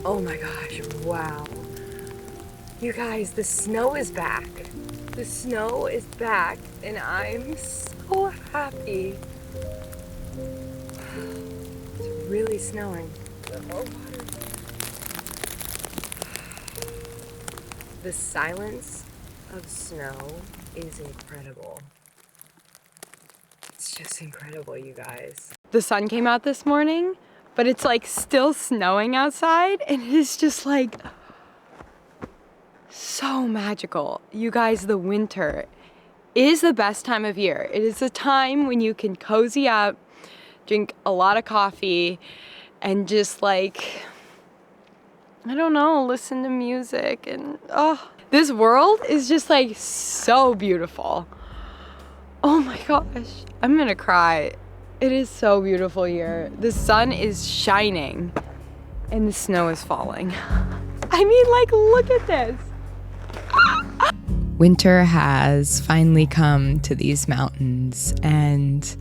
Oh my gosh, wow. You guys, the snow is back. The snow is back and I'm so happy. It's really snowing. The silence of snow is incredible. It's just incredible, you guys. The sun came out this morning, but it's like still snowing outside and it is just like so magical. You guys, the winter is the best time of year. It is a time when you can cozy up, drink a lot of coffee, and just like, I don't know, listen to music and this world is just like so beautiful. Oh my gosh, I'm gonna cry. It is so beautiful here. The sun is shining and the snow is falling. I mean, like, look at this. Winter has finally come to these mountains, and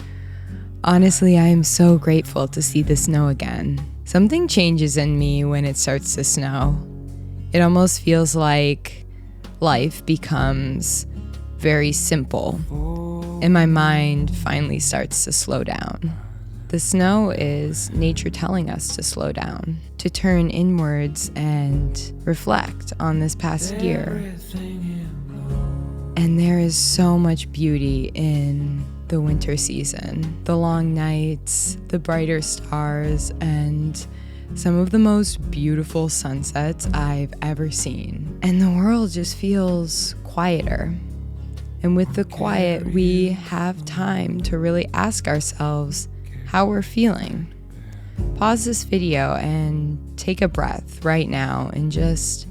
honestly, I am so grateful to see the snow again. Something changes in me when it starts to snow. It almost feels like life becomes very simple, and my mind finally starts to slow down. The snow is nature telling us to slow down, to turn inwards and reflect on this past year. And there is so much beauty in the winter season. The long nights, the brighter stars, and some of the most beautiful sunsets I've ever seen. And the world just feels quieter. And with the quiet, we have time to really ask ourselves how we're feeling. Pause this video and take a breath right now and just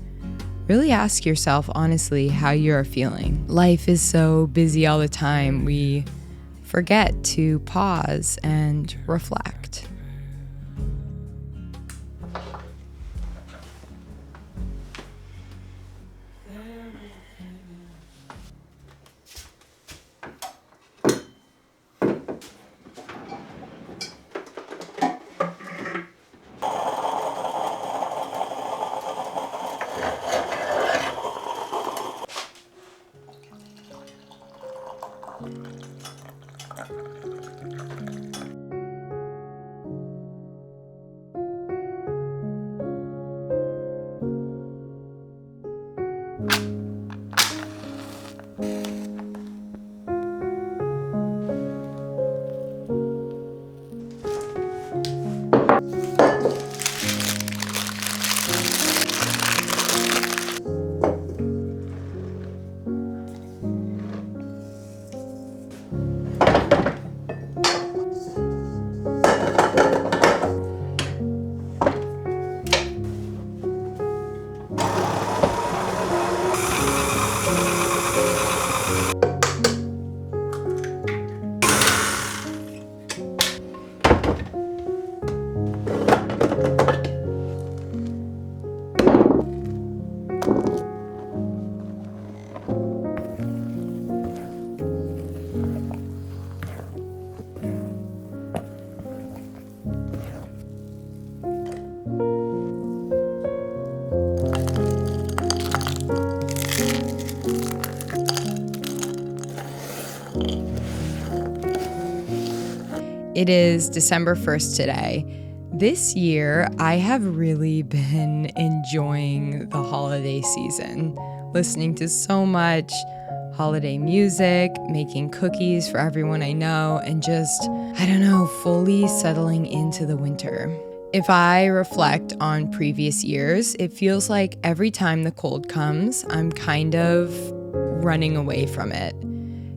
really ask yourself honestly how you're feeling. Life is so busy all the time, we forget to pause and reflect. It is December 1st today. This year, I have really been enjoying the holiday season, listening to so much holiday music, making cookies for everyone I know, and just, fully settling into the winter. If I reflect on previous years, it feels like every time the cold comes, I'm kind of running away from it.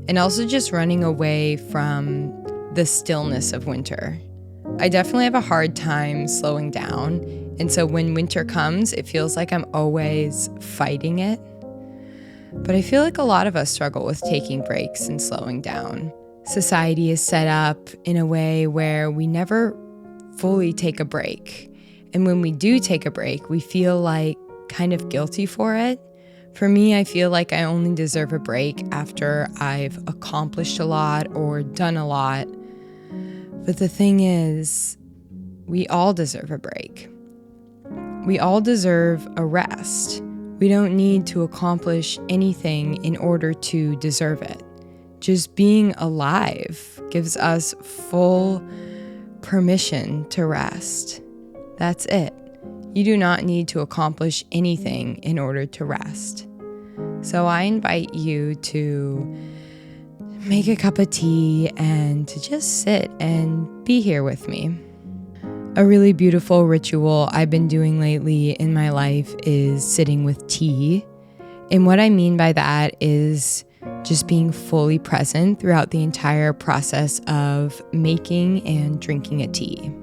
And also just running away from the stillness of winter. I definitely have a hard time slowing down, and so when winter comes, it feels like I'm always fighting it. But I feel like a lot of us struggle with taking breaks and slowing down. Society is set up in a way where we never fully take a break. And when we do take a break, we feel like kind of guilty for it. For me, I feel like I only deserve a break after I've accomplished a lot or done a lot. But the thing is, we all deserve a break. We all deserve a rest. We don't need to accomplish anything in order to deserve it. Just being alive gives us full permission to rest. That's it. You do not need to accomplish anything in order to rest. So I invite you to make a cup of tea and to just sit and be here with me. A really beautiful ritual I've been doing lately in my life is sitting with tea. And what I mean by that is just being fully present throughout the entire process of making and drinking a tea.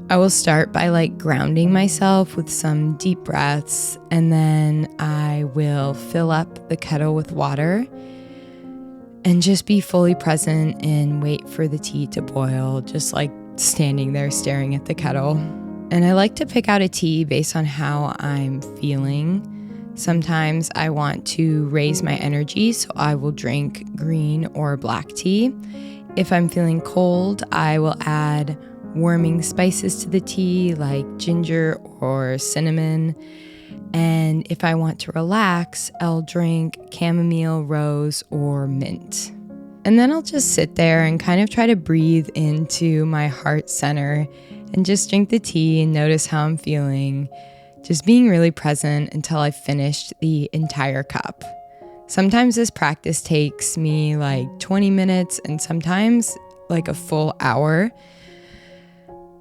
I will start by grounding myself with some deep breaths, and then I will fill up the kettle with water and just be fully present and wait for the tea to boil, just standing there staring at the kettle. And I like to pick out a tea based on how I'm feeling. Sometimes I want to raise my energy, so I will drink green or black tea. If I'm feeling cold, I will add warming spices to the tea like ginger or cinnamon. And if I want to relax, I'll drink chamomile, rose, or mint. And then I'll just sit there and kind of try to breathe into my heart center and just drink the tea and notice how I'm feeling, just being really present until I've finished the entire cup. Sometimes this practice takes me 20 minutes and sometimes a full hour.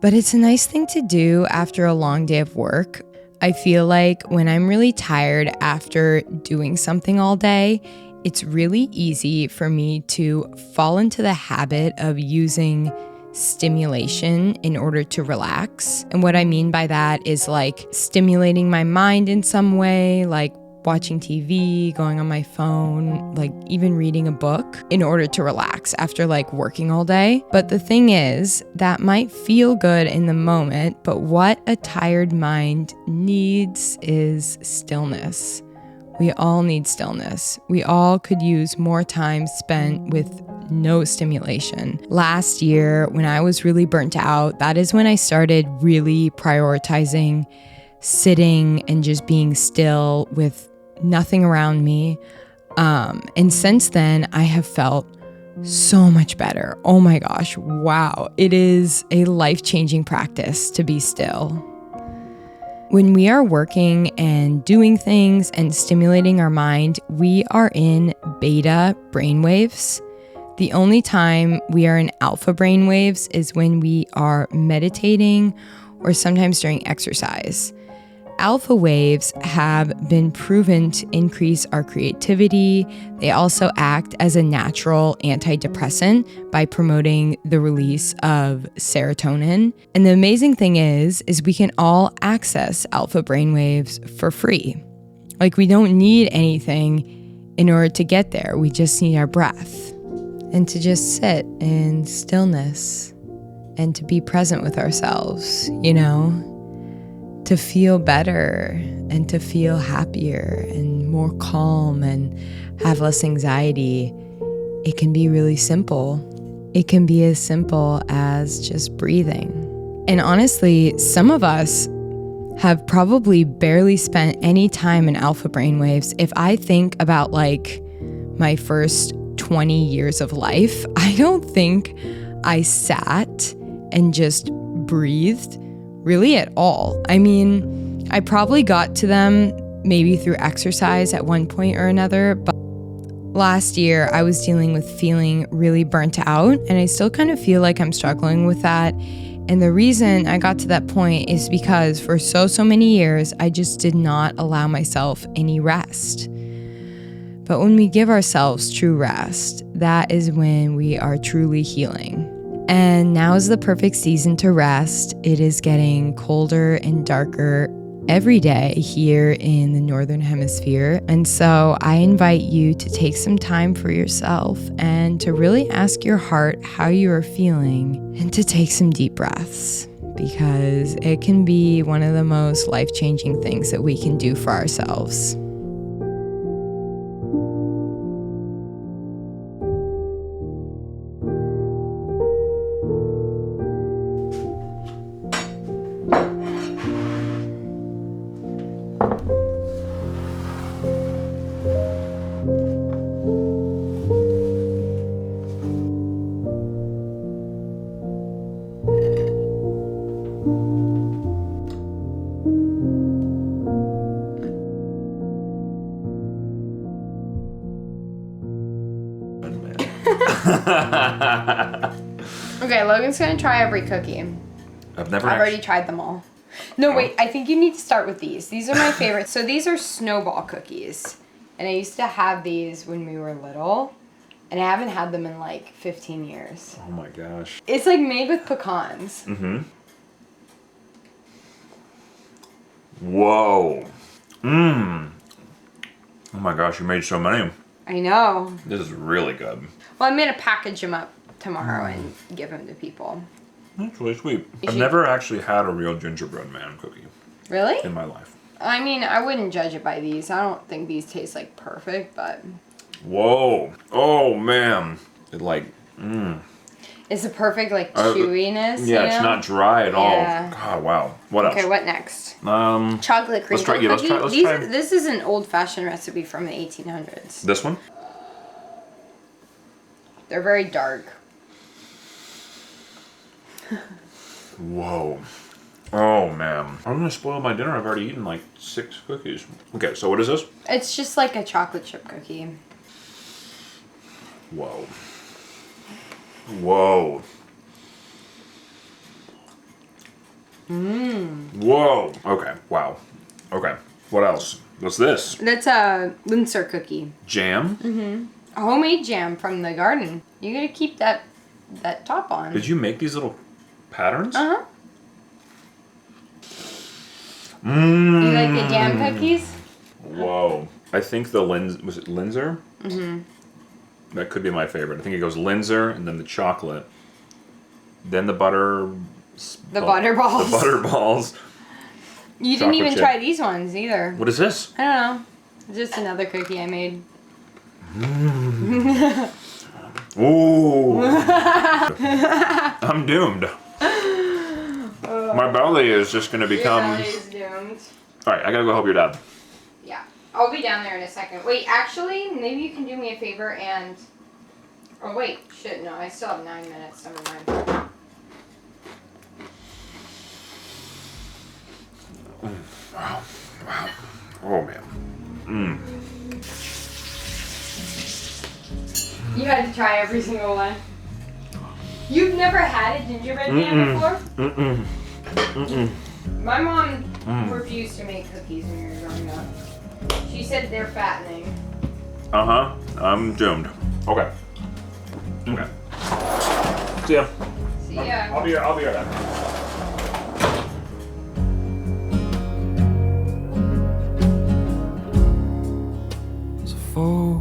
But it's a nice thing to do after a long day of work. I feel like when I'm really tired after doing something all day, it's really easy for me to fall into the habit of using stimulation in order to relax. And what I mean by that is stimulating my mind in some way, watching TV, going on my phone, even reading a book in order to relax after working all day. But the thing is, that might feel good in the moment, but what a tired mind needs is stillness. We all need stillness. We all could use more time spent with no stimulation. Last year, when I was really burnt out, that is when I started really prioritizing sitting and just being still with nothing around me. And since then, I have felt so much better. Oh my gosh, wow. It is a life-changing practice to be still. When we are working and doing things and stimulating our mind, we are in beta brainwaves. The only time we are in alpha brainwaves is when we are meditating or sometimes during exercise. Alpha waves have been proven to increase our creativity. They also act as a natural antidepressant by promoting the release of serotonin. And the amazing thing is we can all access alpha brainwaves for free. We don't need anything in order to get there. We just need our breath and to just sit in stillness and to be present with ourselves, to feel better and to feel happier and more calm and have less anxiety. It can be really simple. It can be as simple as just breathing. And honestly, some of us have probably barely spent any time in alpha brainwaves. If I think about my first 20 years of life, I don't think I sat and just breathed really at all. I mean, I probably got to them maybe through exercise at one point or another, but last year I was dealing with feeling really burnt out, and I still kind of feel like I'm struggling with that. And the reason I got to that point is because for so many years, I just did not allow myself any rest. But when we give ourselves true rest, that is when we are truly healing. And now is the perfect season to rest. It is getting colder and darker every day here in the Northern Hemisphere. And so I invite you to take some time for yourself and to really ask your heart how you are feeling and to take some deep breaths, because it can be one of the most life-changing things that we can do for ourselves. Okay, Logan's gonna try every cookie. I've already tried them all. No, wait, I think you need to start with these. These are my favorites. So these are snowball cookies. And I used to have these when we were little. And I haven't had them in like 15 years. Oh my gosh. It's like made with pecans. Mm-hmm. Whoa. Mmm. Oh my gosh, you made so many. I know. This is really good. Well, I'm gonna package them up tomorrow and give them to people. That's really sweet. I've never actually had a real gingerbread man cookie Really? in my life. I mean, I wouldn't judge it by these. I don't think these taste like perfect, but... Whoa. Oh man. It like, It's a perfect like chewiness, yeah, you it's know? not dry at Yeah. all. God, wow. What else? Okay, what next? Let's Chocolate crinkle try, yeah, cookie. let's try. This is an old-fashioned recipe from the 1800s. This one? They're very dark. Whoa. Oh man. I'm gonna spoil my dinner. I've already eaten like 6 cookies. Okay, so what is this? It's just like a chocolate chip cookie. Whoa. Whoa. Whoa. Okay, wow. Okay, what else? What's this? That's a Linzer cookie. Jam? A homemade jam from the garden. You gotta keep that top on. Did you make these little patterns? Uh-huh. You like the jam cookies? Whoa. I think was it Linzer? Mm-hmm. That could be my favorite. I think it goes Linzer and then the chocolate. Then the butter... butter balls. The butter balls. You didn't even chip. try these ones either. What is this? I don't know. It's just another cookie I made. Ooh. I'm doomed. My belly is just going to become... Your belly is doomed. Alright, I gotta go help your dad. Yeah. I'll be down there in a second. Wait, actually, maybe you can do me a favor and... Oh, wait. Shit, no. I still have 9 minutes. Never mind. Wow. Wow. Oh, man. You had to try every single one. You've never had a gingerbread man before? My mom refused to make cookies when we were growing up. She said they're fattening. Uh-huh. I'm doomed. Okay. Okay. See ya. See ya. I'll be right back. So for